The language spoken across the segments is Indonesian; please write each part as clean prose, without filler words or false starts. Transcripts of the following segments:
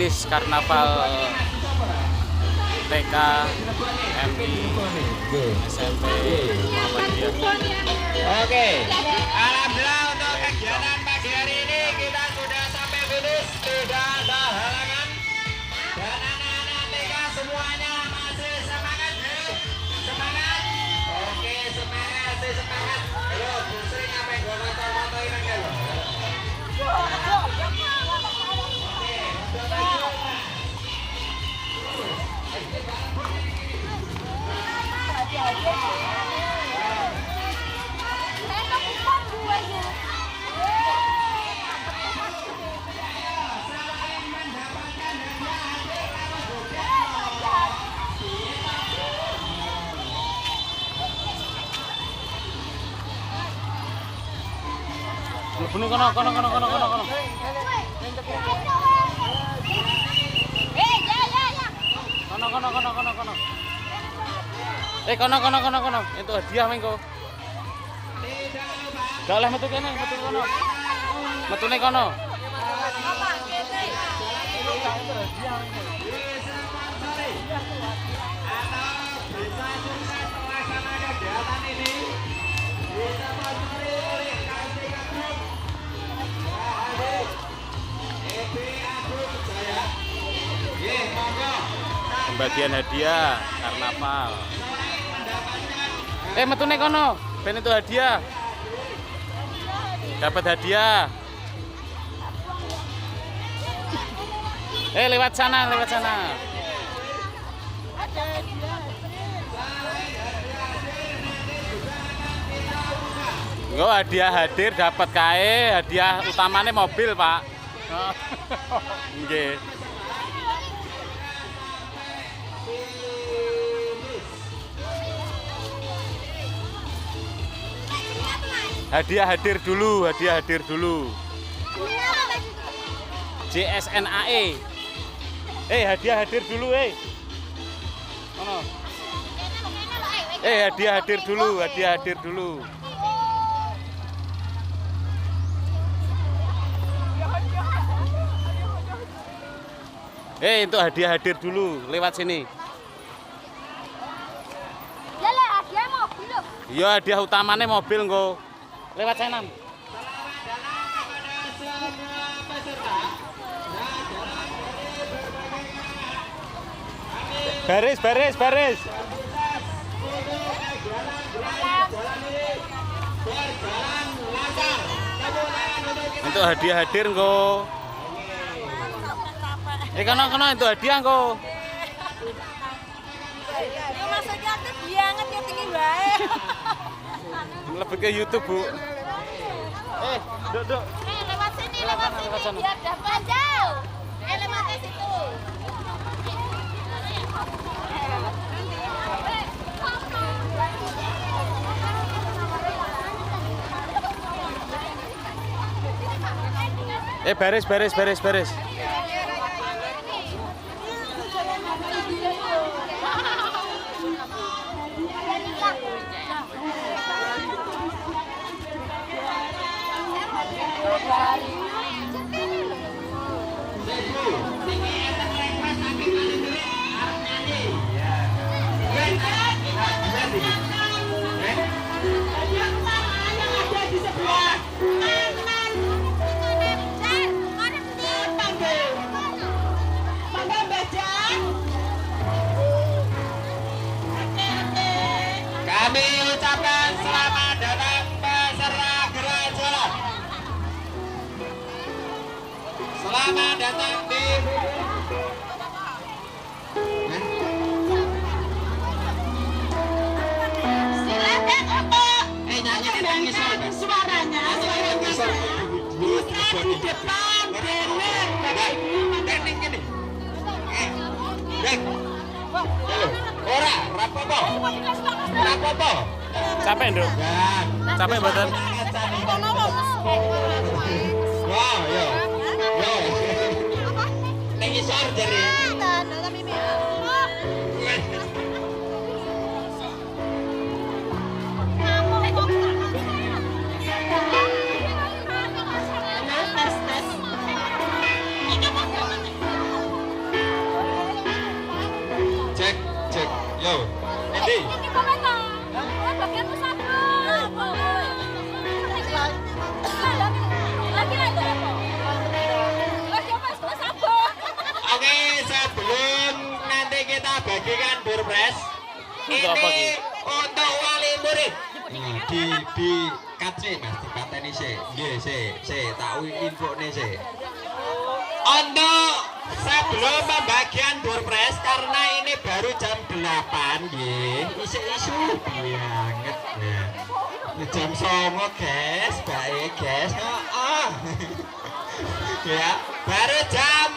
finish karnaval TK, MI, SMP Muhammadiyah. Oke, alhamdulillah untuk kegiatan pagi hari ini kita sudah sampai finish, tidak ada halangan. Dan anak-anak TK semuanya masih semangat, semangat. Oke, semangat, semangat. Ayo, Bu Sri ngapain gue foto-fotoin aja loh. Bunuh kono. Kono. Kono. Itu hadiah mengko. Gak oleh metu kene, metu kono. Metune kono. Pembagian hadiah karnaval. Metune kono, ben itu hadiah. Dapat hadiah. Lewat sana. Hadiah hadir dapat kae, hadiah utamanya mobil, Pak. Nggih. Hadiah hadir dulu. JSNAE. Hadiah hadir dulu, Mana? Hadiah hadir dulu. Itu hadiah hadir dulu, lewat sini. Hadiah mobil. Iya, hadiah utamanya mobil nggo. Lewat sana. Baris. Untuk hadiah hadir nggo. Kono itu hadiah nggo. Ya maksudnya tuh banget ya tinggi bae. Lebih ke YouTube, Bu. Duk. Lewat sini biar dapat jauh. Lewat situ. Baris. Kami ucapkan selamat datang peserta gerak jalan. Selamat datang di silakan untuk nyanyi suaranya. Bisa di depan gini. Rapopo. Capek, Nduk? Capek mboten? Wah, yo. Ning isor jare. Yo, ini. Ini komentar. Bagian usaha. Lagi lagi. Lagi apa? Sabun. Oke, sebelum nanti kita bagikan door prize, ini untuk wali murid. Nah, di kace mas, di kata ini sih, tahu info nih sih. Untuk sebelum pembagian door prize, karena ini baru jam 8, isu banget. Nah, jam 9 guys, baik guys. Ya, baru jam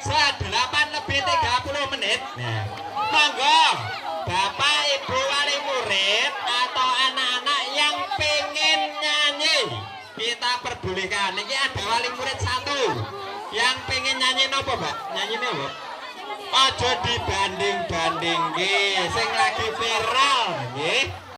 8 lebih 30 menit. Nah, monggo Bapak Ibu wali murid atau anak-anak yang pengen nyanyi, kita perbolehkan. Ini ada wali murid 1 yang pengen nyanyi nopo, Mbak? Nyanyi nopo? Ojo dibanding-banding, sing lagi viral, nggih.